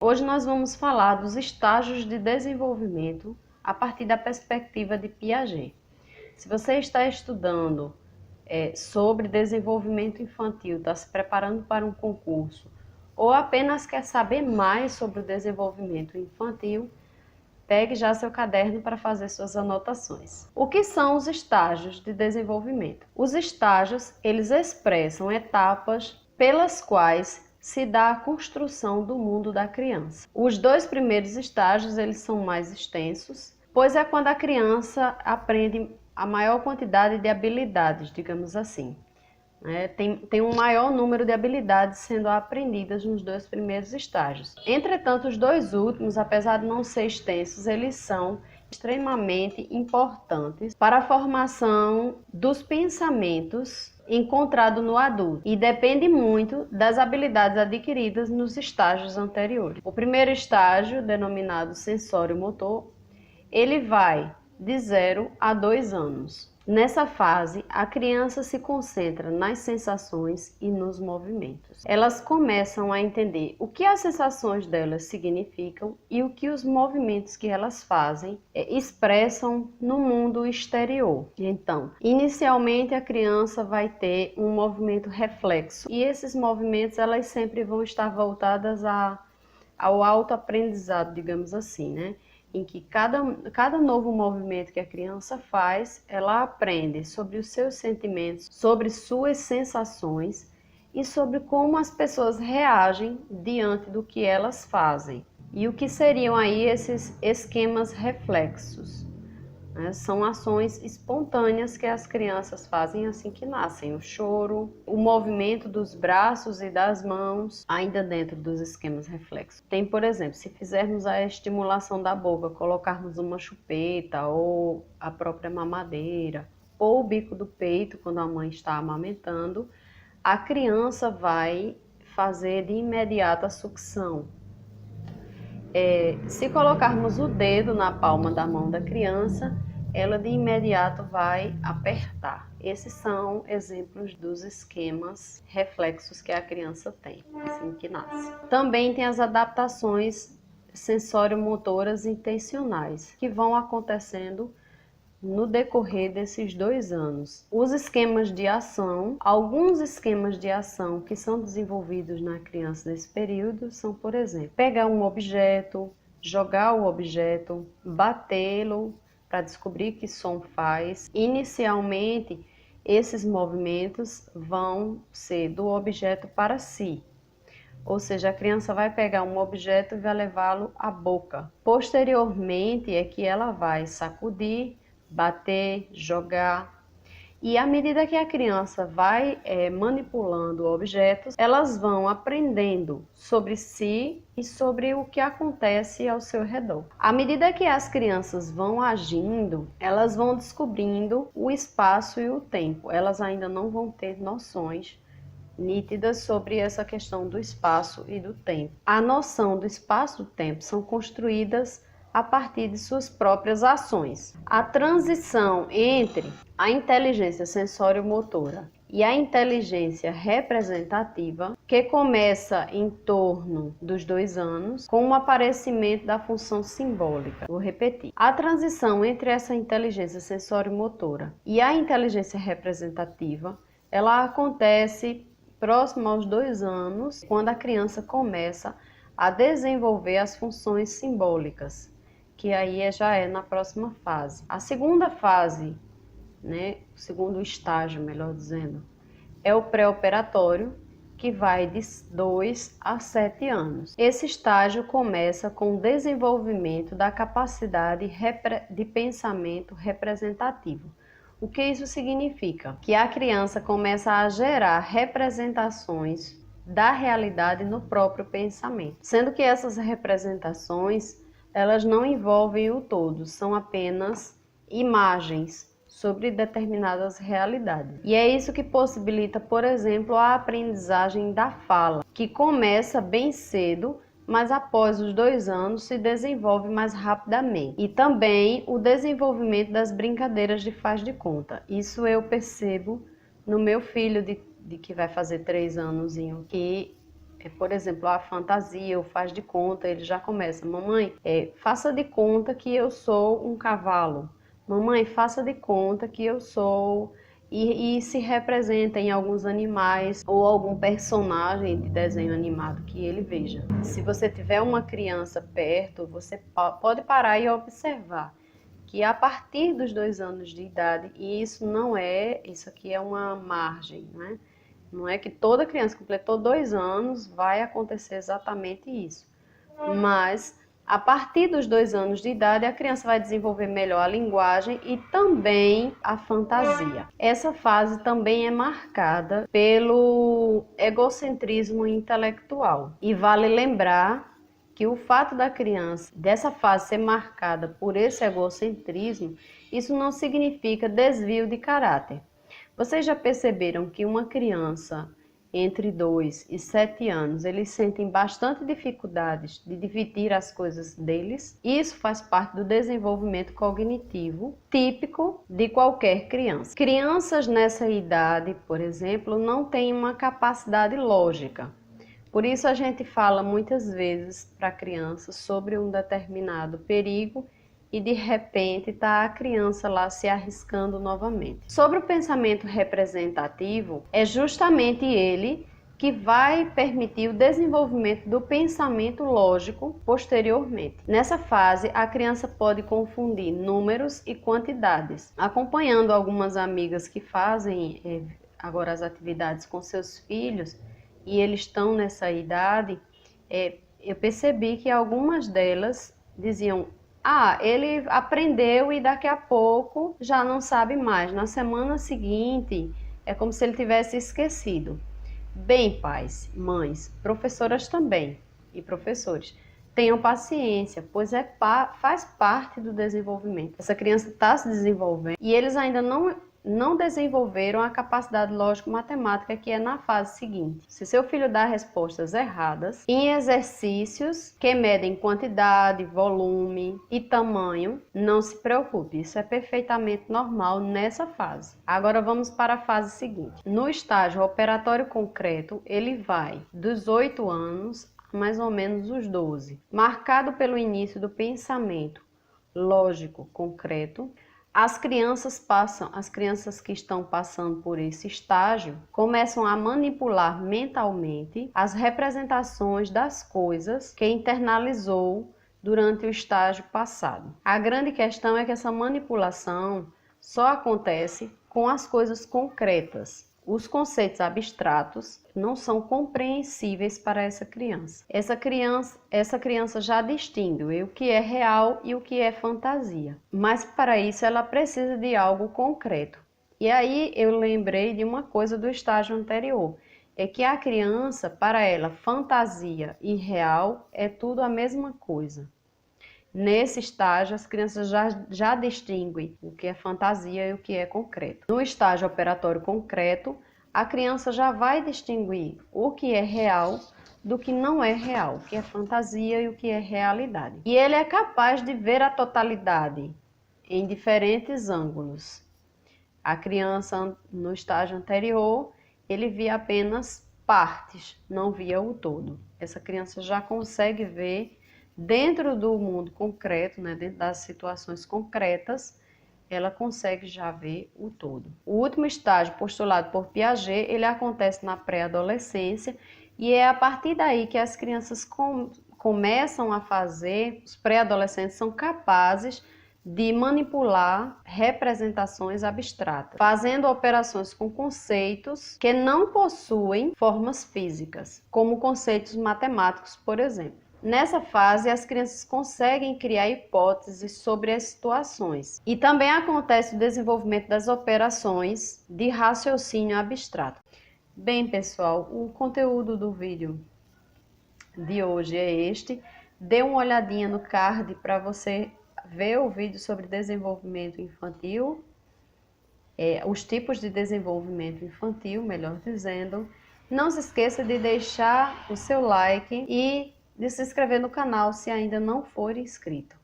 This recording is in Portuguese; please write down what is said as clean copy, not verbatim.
Hoje nós vamos falar dos estágios de desenvolvimento a partir da perspectiva de Piaget. Se você está estudando sobre desenvolvimento infantil, está se preparando para um concurso, ou apenas quer saber mais sobre o desenvolvimento infantil, pegue já seu caderno para fazer suas anotações. O que são os estágios de desenvolvimento? Os estágios, eles expressam etapas pelas quais se dá a construção do mundo da criança. Os dois primeiros estágios, eles são mais extensos, pois é quando a criança aprende a maior quantidade de habilidades, digamos assim. Tem um maior número de habilidades sendo aprendidas nos dois primeiros estágios. Entretanto, os dois últimos, apesar de não ser extensos, eles são extremamente importantes para a formação dos pensamentos encontrado no adulto e depende muito das habilidades adquiridas nos estágios anteriores. O primeiro estágio, denominado sensório-motor, ele vai de 0 a 2 anos. Nessa fase, a criança se concentra nas sensações e nos movimentos. Elas começam a entender o que as sensações delas significam e o que os movimentos que elas fazem expressam no mundo exterior. Então, inicialmente a criança vai ter um movimento reflexo e esses movimentos elas sempre vão estar voltadas ao autoaprendizado, digamos assim, né? Em que cada novo movimento que a criança faz, ela aprende sobre os seus sentimentos, sobre suas sensações e sobre como as pessoas reagem diante do que elas fazem. E o que seriam aí esses esquemas reflexos? São ações espontâneas que as crianças fazem assim que nascem. O choro, o movimento dos braços e das mãos, ainda dentro dos esquemas reflexos. Tem, por exemplo, se fizermos a estimulação da boca, colocarmos uma chupeta ou a própria mamadeira, ou o bico do peito quando a mãe está amamentando, a criança vai fazer de imediato a sucção. Se colocarmos o dedo na palma da mão da criança, ela de imediato vai apertar. Esses são exemplos dos esquemas reflexos que a criança tem, assim que nasce. Também tem as adaptações sensório-motoras intencionais, que vão acontecendo no decorrer desses 2 anos. Os esquemas de ação, alguns esquemas de ação que são desenvolvidos na criança nesse período são, por exemplo, pegar um objeto, jogar o objeto, batê-lo para descobrir que som faz. Inicialmente, esses movimentos vão ser do objeto para si. Ou seja, a criança vai pegar um objeto e vai levá-lo à boca. Posteriormente é que ela vai sacudir, bater, jogar. E à medida que a criança vai manipulando objetos, elas vão aprendendo sobre si e sobre o que acontece ao seu redor. À medida que as crianças vão agindo, elas vão descobrindo o espaço e o tempo. Elas ainda não vão ter noções nítidas sobre essa questão do espaço e do tempo. A noção do espaço e do tempo são construídas a partir de suas próprias ações. A transição entre a inteligência sensório-motora e a inteligência representativa, que começa em torno dos 2 anos, com o aparecimento da função simbólica. Vou repetir. A transição entre essa inteligência sensório-motora e a inteligência representativa, ela acontece próximo aos 2 anos, quando a criança começa a desenvolver as funções simbólicas, que aí já é na próxima fase. A segunda fase, o segundo estágio, melhor dizendo, é o pré-operatório, que vai de 2 a 7 anos. Esse estágio começa com o desenvolvimento da capacidade de pensamento representativo. O que isso significa? Que a criança começa a gerar representações da realidade no próprio pensamento, sendo que essas representações elas não envolvem o todo, são apenas imagens sobre determinadas realidades. E é isso que possibilita, por exemplo, a aprendizagem da fala, que começa bem cedo, mas após os 2 anos se desenvolve mais rapidamente. E também o desenvolvimento das brincadeiras de faz de conta. Isso eu percebo no meu filho de que vai fazer 3 anos, que Por exemplo, a fantasia, o faz de conta, ele já começa: mamãe, faça de conta que eu sou um cavalo. Mamãe, faça de conta que eu sou... E se representa em alguns animais ou algum personagem de desenho animado que ele veja. Se você tiver uma criança perto, você pode parar e observar que a partir dos 2 anos de idade, e isso aqui é uma margem, né? Não é que toda criança que completou 2 anos vai acontecer exatamente isso. Mas a partir dos 2 anos de idade, a criança vai desenvolver melhor a linguagem e também a fantasia. Essa fase também é marcada pelo egocentrismo intelectual. E vale lembrar que o fato da criança, dessa fase ser marcada por esse egocentrismo, isso não significa desvio de caráter. Vocês já perceberam que uma criança entre 2 e 7 anos, eles sentem bastante dificuldades de dividir as coisas deles? Isso faz parte do desenvolvimento cognitivo típico de qualquer criança. Crianças nessa idade, por exemplo, não têm uma capacidade lógica. Por isso a gente fala muitas vezes para a criança sobre um determinado perigo e de repente está a criança lá se arriscando novamente. Sobre o pensamento representativo, é justamente ele que vai permitir o desenvolvimento do pensamento lógico posteriormente. Nessa fase, a criança pode confundir números e quantidades. Acompanhando algumas amigas que fazem agora as atividades com seus filhos, e eles estão nessa idade, eu percebi que algumas delas diziam: ele aprendeu e daqui a pouco já não sabe mais. Na semana seguinte, é como se ele tivesse esquecido. Bem, pais, mães, professoras também e professores, tenham paciência, pois faz parte do desenvolvimento. Essa criança está se desenvolvendo e eles ainda não desenvolveram a capacidade lógico-matemática que é na fase seguinte. Se seu filho dá respostas erradas em exercícios que medem quantidade, volume e tamanho, não se preocupe, isso é perfeitamente normal nessa fase. Agora vamos para a fase seguinte. No estágio operatório concreto, ele vai dos 8 anos a mais ou menos os 12, marcado pelo início do pensamento lógico concreto. As crianças que estão passando por esse estágio começam a manipular mentalmente as representações das coisas que internalizou durante o estágio passado. A grande questão é que essa manipulação só acontece com as coisas concretas. Os conceitos abstratos não são compreensíveis para essa criança. Essa criança já distingue o que é real e o que é fantasia. Mas para isso ela precisa de algo concreto. E aí eu lembrei de uma coisa do estágio anterior. É que a criança, para ela, fantasia e real é tudo a mesma coisa. Nesse estágio, as crianças já distinguem o que é fantasia e o que é concreto. No estágio operatório concreto, a criança já vai distinguir o que é real do que não é real, o que é fantasia e o que é realidade. E ele é capaz de ver a totalidade em diferentes ângulos. A criança, no estágio anterior, ele via apenas partes, não via o todo. Essa criança já consegue ver dentro do mundo concreto, né, dentro das situações concretas, ela consegue já ver o todo. O último estágio postulado por Piaget, ele acontece na pré-adolescência e é a partir daí que as crianças começam a fazer, os pré-adolescentes são capazes de manipular representações abstratas, fazendo operações com conceitos que não possuem formas físicas, como conceitos matemáticos, por exemplo. Nessa fase, as crianças conseguem criar hipóteses sobre as situações. E também acontece o desenvolvimento das operações de raciocínio abstrato. Bem, pessoal, o conteúdo do vídeo de hoje é este. Dê uma olhadinha no card para você ver o vídeo sobre desenvolvimento infantil, os tipos de desenvolvimento infantil, melhor dizendo. Não se esqueça de deixar o seu like e de se inscrever no canal se ainda não for inscrito.